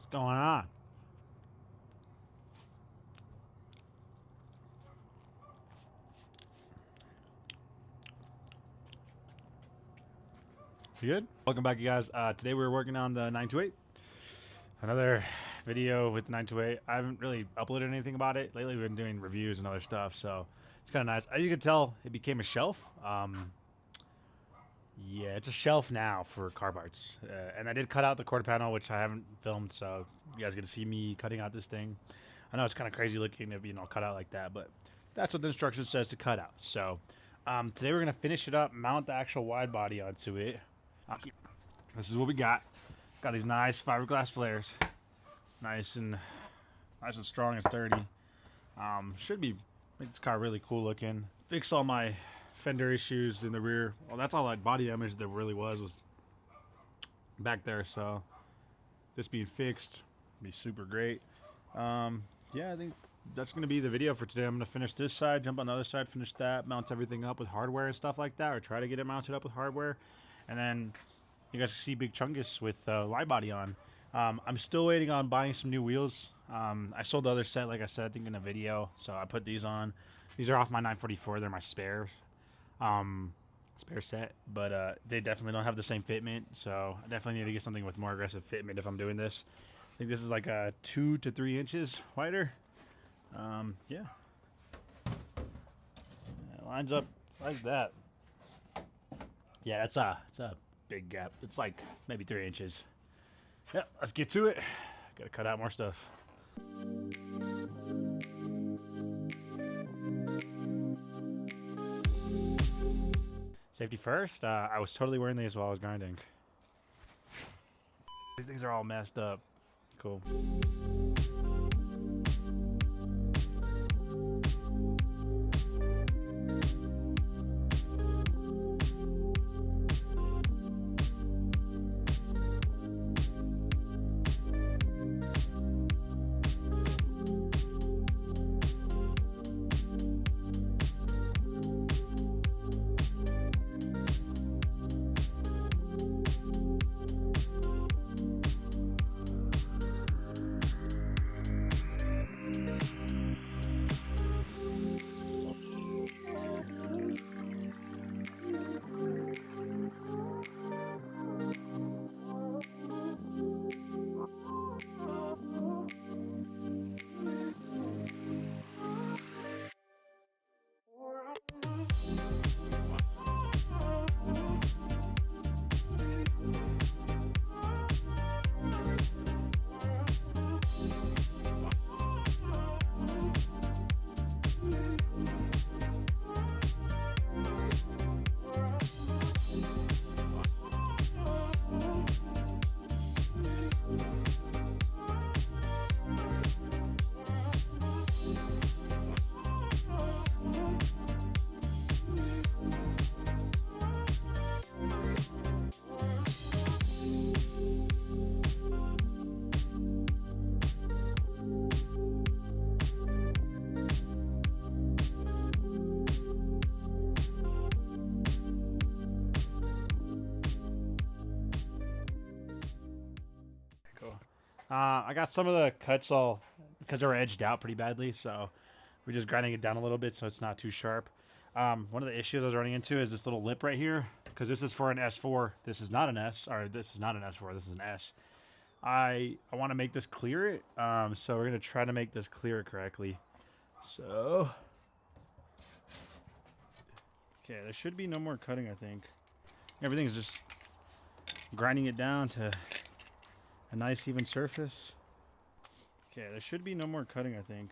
What's going on? You good? Welcome back, you guys. Today we're working on the 928. Another video with the 928. I haven't really uploaded anything about it. Lately we've been doing reviews and other stuff, so it's kind of nice. As you can tell, it became a shelf. Yeah, it's a shelf now for car parts. And I did cut out the quarter panel, which I haven't filmed, so you guys get to see me cutting out this thing. I know it's kind of crazy looking to be, cut out like that, but that's what the instruction says to cut out. So today we're going to finish it up, mount the actual wide body onto it. This is what we got. Got these nice fiberglass flares, nice and strong and sturdy. Should be make this car really cool looking. Fix all my fender issues in the rear. Well, that's all that body damage there really was back there. So this being fixed be super great. Yeah, I think that's gonna be the video for today. I'm gonna finish this side, jump on the other side, finish that, mount everything up with hardware and stuff like that, or try to get it mounted up with hardware. And then you guys can see Big Chungus with wide body on. I'm still waiting on buying some new wheels. I sold the other set, like I said, I think in a video. So I put these on. These are off my 944. They're my spares. Spare set. But they definitely don't have the same fitment. So I definitely need to get something with more aggressive fitment if I'm doing this. I think this is like 2 to 3 inches wider. Yeah. It lines up like that. Yeah, it's a big gap. It's like maybe 3 inches. Yeah, let's get to it. Gotta cut out more stuff. Safety first. I was totally wearing these while I was grinding. These things are all messed up. Cool. I got some of the cuts all because they were edged out pretty badly, so we're just grinding it down a little bit so it's not too sharp. One of the issues I was running into is this little lip right here, because this is for an S4. This is not an S, or this is not an S4. This is an S. I want to make this clear it, so we're gonna try to make this clear correctly. So, okay, there should be no more cutting. I think everything's just grinding it down to a nice even surface. Okay, there should be no more cutting, I think.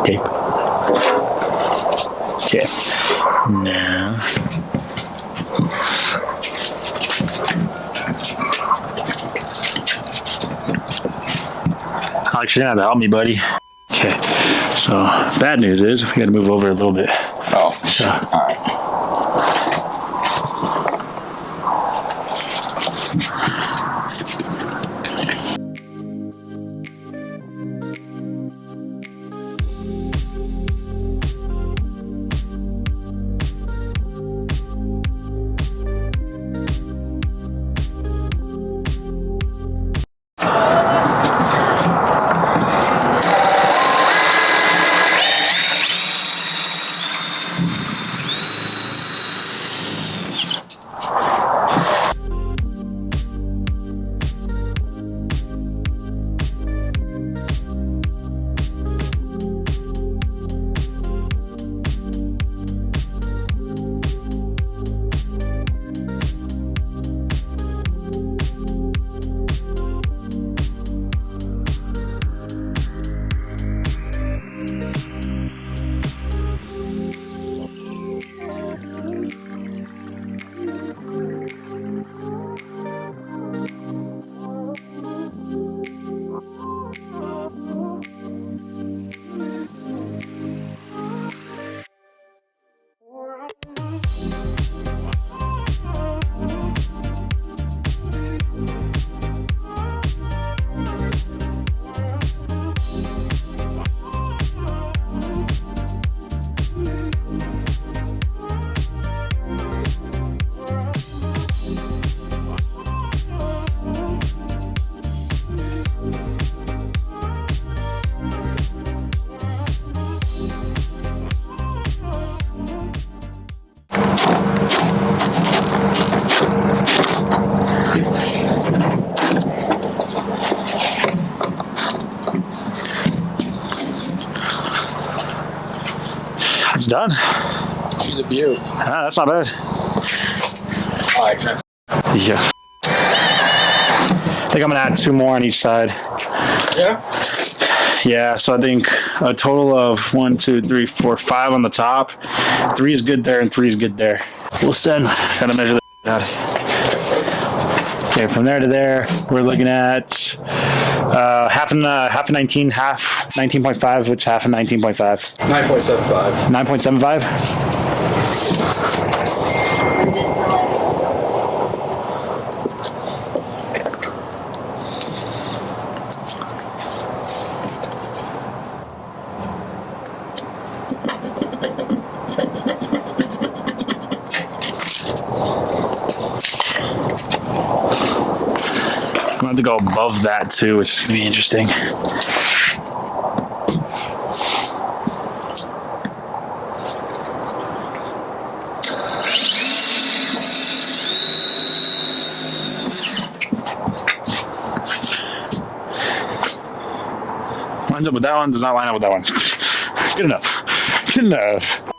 tape. Okay. Now. Alex, you're gonna have to help me, buddy. Okay. So, bad news is we gotta move over a little bit. Oh, So, all right. it's done. She's a beaut. Ah, that's not bad. Oh, I can. Yeah. I think I'm gonna add 2 more on each side. Yeah. Yeah, so I think a total of 1, 2, 3, 4, 5 on the top. 3 is good there and 3 is good there. We'll send. Gotta measure the out. Okay, from there to there, we're looking at half a 19, half 19.5, which half a 19.5. 9.75. 9.75. I'm going to have to go above that too, which is going to be interesting. Lines up with that one, does not line up with that one. Good enough. Good enough.